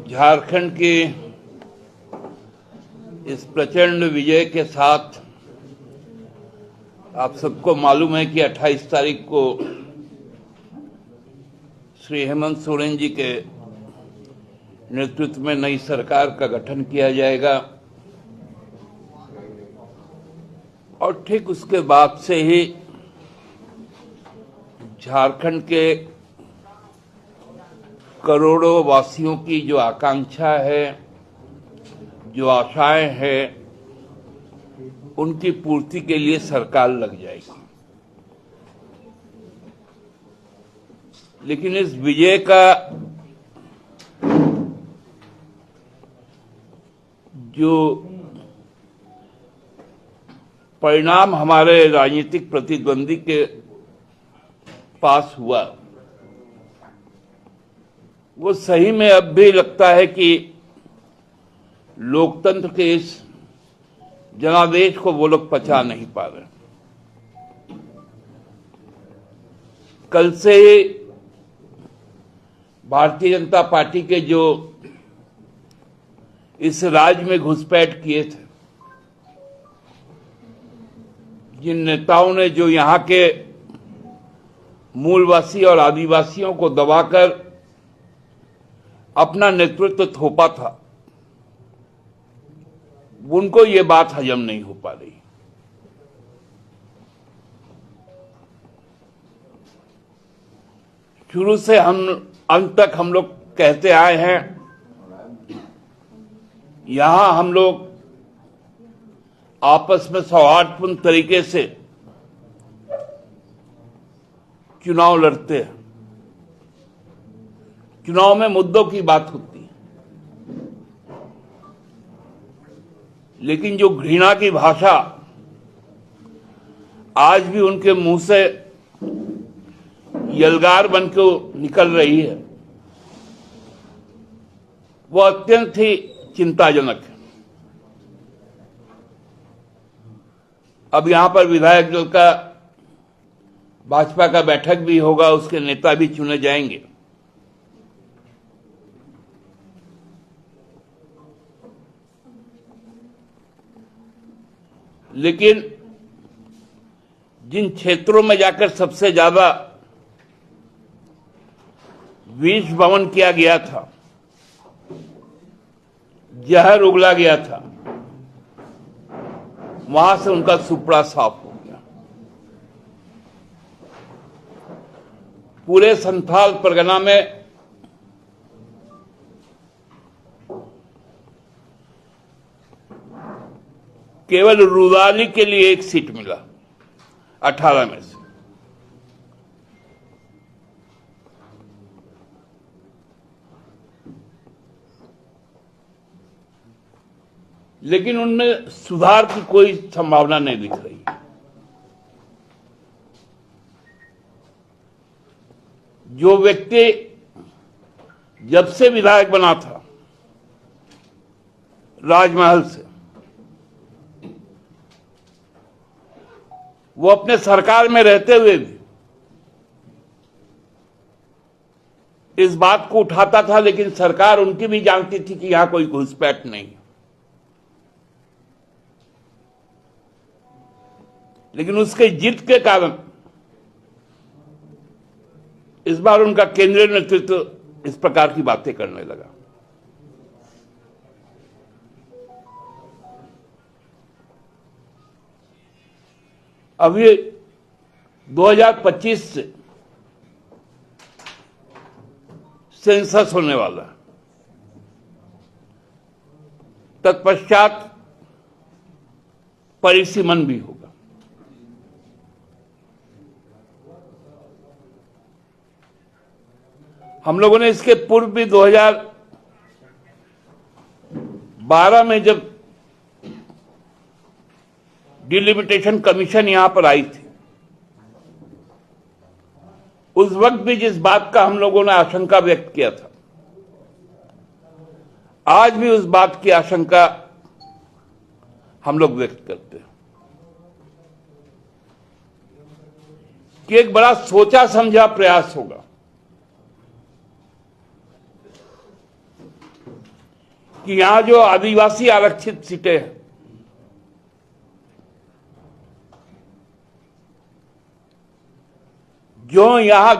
झारखंड के इस प्रचंड विजय के साथ आप सबको मालूम है कि 28 तारीख को श्री हेमंत सोरेन जी के नेतृत्व में नई सरकार का गठन किया जाएगा और ठीक उसके बाद से ही झारखंड के करोड़ों वासियों की जो आकांक्षा है, जो आशाएं हैं, उनकी पूर्ति के लिए सरकार लग जाएगी। लेकिन इस विजय का जो परिणाम हमारे राजनीतिक प्रतिद्वंदी के पास हुआ, वो सही में अब भी लगता है कि लोकतंत्र के इस जनादेश को वो लोग पचा नहीं पा रहे। कल से भारतीय जनता पार्टी के जो इस राज्य में घुसपैठ किए थे, जिन नेताओं ने जो यहां के मूलवासी और आदिवासियों को दबाकर अपना नेतृत्व थोपा था, उनको ये बात हजम नहीं हो पा रही। शुरू से हम अंत तक हम लोग कहते आए हैं, यहां हम लोग आपस में सौहार्दपूर्ण तरीके से चुनाव लड़ते हैं। चुनाव में मुद्दों की बात होती है, लेकिन जो घृणा की भाषा आज भी उनके मुंह से यलगार बनकर निकल रही है, वो अत्यंत ही चिंताजनक है। अब यहां पर विधायक दल का भाजपा का बैठक भी होगा, उसके नेता भी चुने जाएंगे। लेकिन जिन क्षेत्रों में जाकर सबसे ज्यादा विष वमन किया गया था, जहर उगला गया था, वहां से उनका सुपड़ा साफ हो गया। पूरे संथाल परगना में केवल रुदाली के लिए एक सीट मिला 18 में से। लेकिन उनमें सुधार की कोई संभावना नहीं दिख रही। जो व्यक्ति जब से विधायक बना था राजमहल से, वो अपने सरकार में रहते हुए भी इस बात को उठाता था, लेकिन सरकार उनकी भी जानती थी कि यहां कोई घुसपैठ नहीं है। लेकिन उसके जिद के कारण इस बार उनका केंद्रीय नेतृत्व इस प्रकार की बातें करने लगा। अब ये 2025 से सेंसस होने वाला है। तत्पश्चात परिसीमन भी होगा। हम लोगों ने इसके पूर्व भी 2012 में जब डिलिमिटेशन कमीशन यहां पर आई थी, उस वक्त भी जिस बात का हम लोगों ने आशंका व्यक्त किया था, आज भी उस बात की आशंका हम लोग व्यक्त करते हैं कि एक बड़ा सोचा समझा प्रयास होगा कि यहां जो आदिवासी आरक्षित सीटें हैं, जो यहां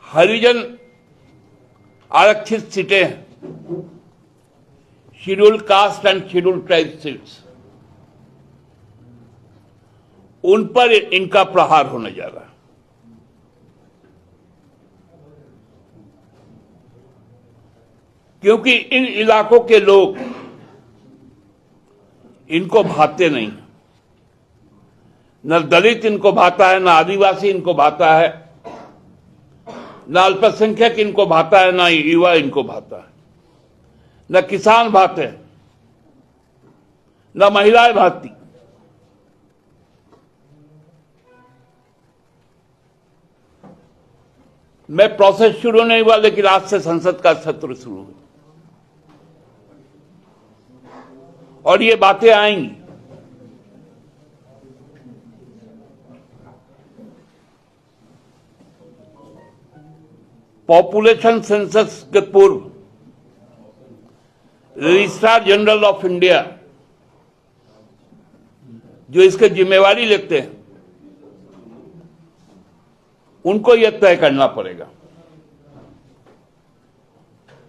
हरिजन आरक्षित सीटें हैं, scheduled caste and scheduled tribe seats, उन पर इनका प्रहार होने जा रहा है। क्योंकि इन इलाकों के लोग इनको भाते नहीं, न दलित इनको भाता है, न आदिवासी इनको भाता है, न अल्पसंख्यक इनको भाता है, न युवा इनको भाता है, न किसान भाते हैं, न महिलाएं भाती। मैं प्रोसेस शुरू नहीं हुआ, लेकिन आज से संसद का सत्र शुरू हुआ और ये बातें आएंगी। पॉपुलेशन सेंसस के पूर्व रजिस्ट्रार जनरल ऑफ इंडिया, जो इसकी जिम्मेवारी लेते हैं, उनको यह तय करना पड़ेगा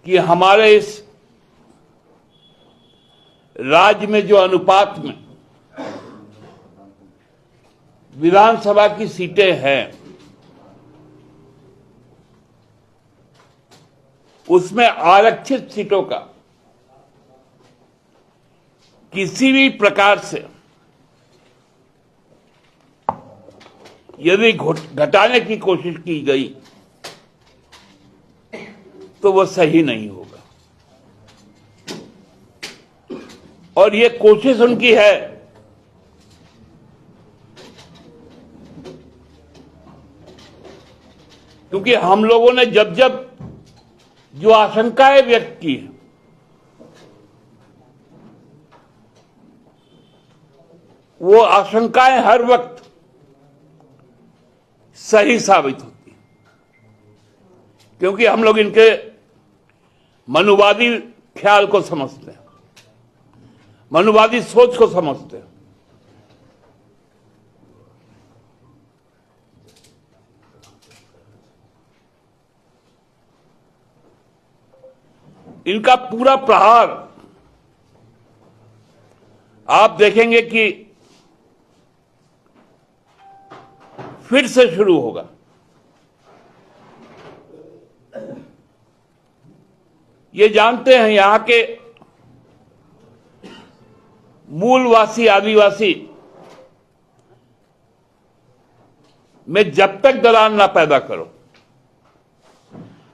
कि हमारे इस राज्य में जो अनुपात में विधानसभा की सीटें हैं, उसमें आरक्षित सीटों का किसी भी प्रकार से यदि घटाने की कोशिश की गई तो वह सही नहीं होगा। और ये कोशिश उनकी है क्योंकि हम लोगों ने जब जब जो आशंकाएं व्यक्त की हैं, वो आशंकाएं हर वक्त सही साबित होती है, क्योंकि हम लोग इनके मनुवादी ख्याल को समझते हैं, मनुवादी सोच को समझते हैं। इनका पूरा प्रहार आप देखेंगे कि फिर से शुरू होगा। ये जानते हैं यहां के मूलवासी आदिवासी में जब तक दरार ना पैदा करो,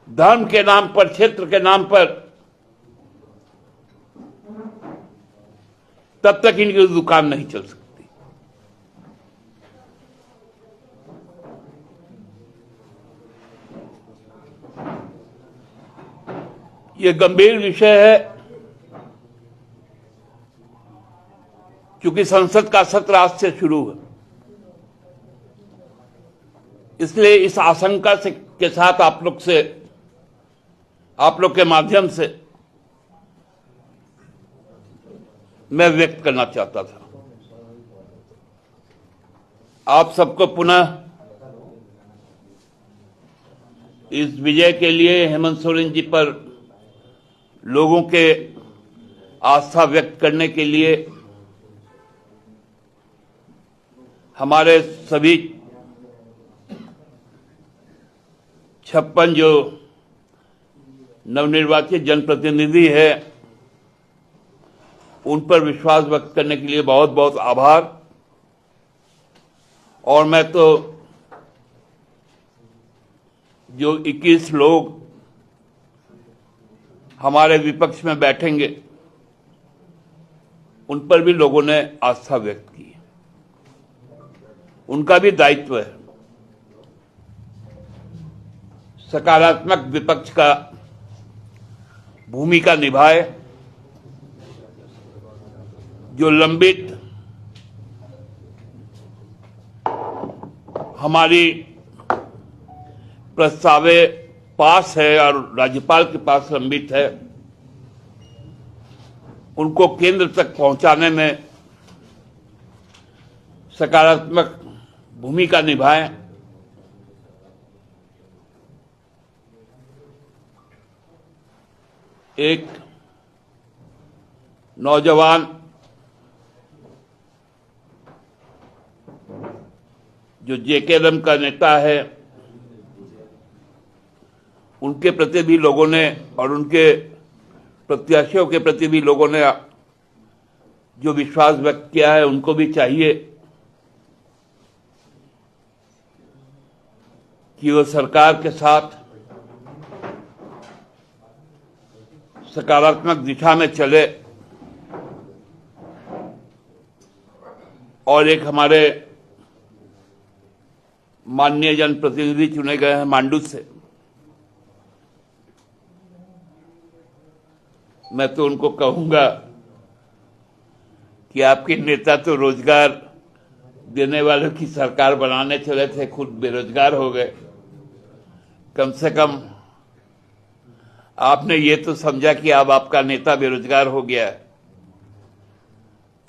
धर्म के नाम पर, क्षेत्र के नाम पर, तब तक इनकी दुकान नहीं चल सकती। यह गंभीर विषय है, क्योंकि संसद का सत्र आज से शुरू है। इसलिए इस आशंका से के साथ आप लोग के माध्यम से मैं व्यक्त करना चाहता था। आप सबको पुनः इस विजय के लिए, हेमंत सोरेन जी पर लोगों के आस्था व्यक्त करने के लिए हमारे सभी 56 जो नवनिर्वाचित जनप्रतिनिधि है, उन पर विश्वास व्यक्त करने के लिए बहुत बहुत आभार। और मैं तो जो 21 लोग हमारे विपक्ष में बैठेंगे, उन पर भी लोगों ने आस्था व्यक्त की, उनका भी दायित्व है सकारात्मक विपक्ष का भूमिका निभाए, जो लंबित हमारी प्रस्तावित पास है और राज्यपाल के पास लंबित है, उनको केंद्र तक पहुंचाने में सकारात्मक भूमिका निभाएं। एक नौजवान जो जेकेएलएम का नेता है, उनके प्रति भी लोगों ने और उनके प्रत्याशियों के प्रति भी लोगों ने जो विश्वास व्यक्त किया है, उनको भी चाहिए कि वो सरकार के साथ सकारात्मक दिशा में चले और एक हमारे माननीय जनप्रतिनिधि चुने गए हैं मांडू से, मैं तो उनको कहूंगा कि आपके नेता तो रोजगार देने वालों की सरकार बनाने चले थे, खुद बेरोजगार हो गए। कम से कम आपने ये तो समझा कि अब आपका नेता बेरोजगार हो गया है,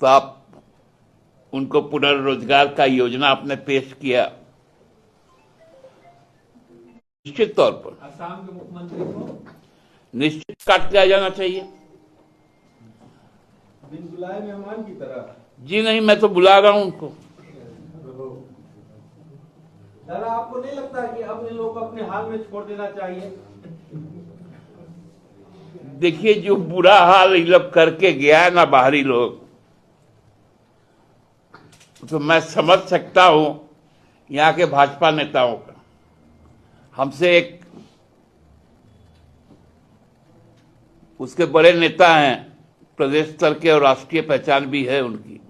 तो आप उनको पुनर्रोजगार का योजना आपने पेश किया। निश्चित तौर पर असम के मुख्यमंत्री को निश्चित काट दिया जाना चाहिए। बिन बुलाए मेहमान की तरह। जी नहीं, मैं तो बुला रहा हूं उनको। दादा, आपको नहीं लगता कि अब इन लोगों को अपने हाल में छोड़ देना चाहिए? देखिए, जो बुरा हाल ये लोग करके गया है ना बाहरी लोग, तो मैं समझ सकता हूं यहाँ के भाजपा नेताओं का। हमसे एक उसके बड़े नेता हैं, प्रदेश स्तर के और राष्ट्रीय पहचान भी है उनकी।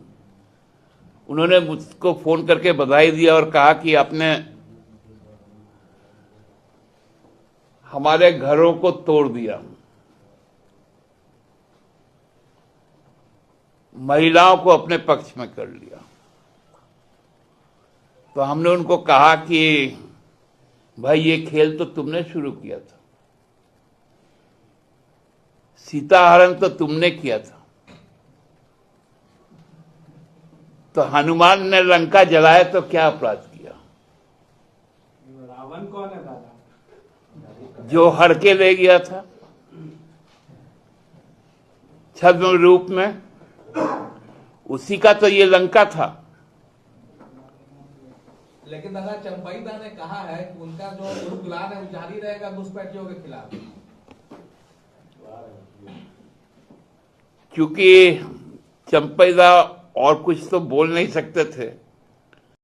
उन्होंने मुझको फोन करके बधाई दिया और कहा कि आपने हमारे घरों को तोड़ दिया, महिलाओं को अपने पक्ष में कर लिया। तो हमने उनको कहा कि भाई, ये खेल तो तुमने शुरू किया था, सीताहरण तो तुमने किया था, तो हनुमान ने लंका जलाया तो क्या अपराध किया? रावण कौन है दादा? जो हर के ले गया था छद्म रूप में, उसी का तो ये लंका था। लेकिन दादा, चंपईदा ने कहा है कि उनका जो गुलान है वो जारी रहेगा घुसपैठियों के खिलाफ। क्योंकि चंपईदा और कुछ तो बोल नहीं सकते थे,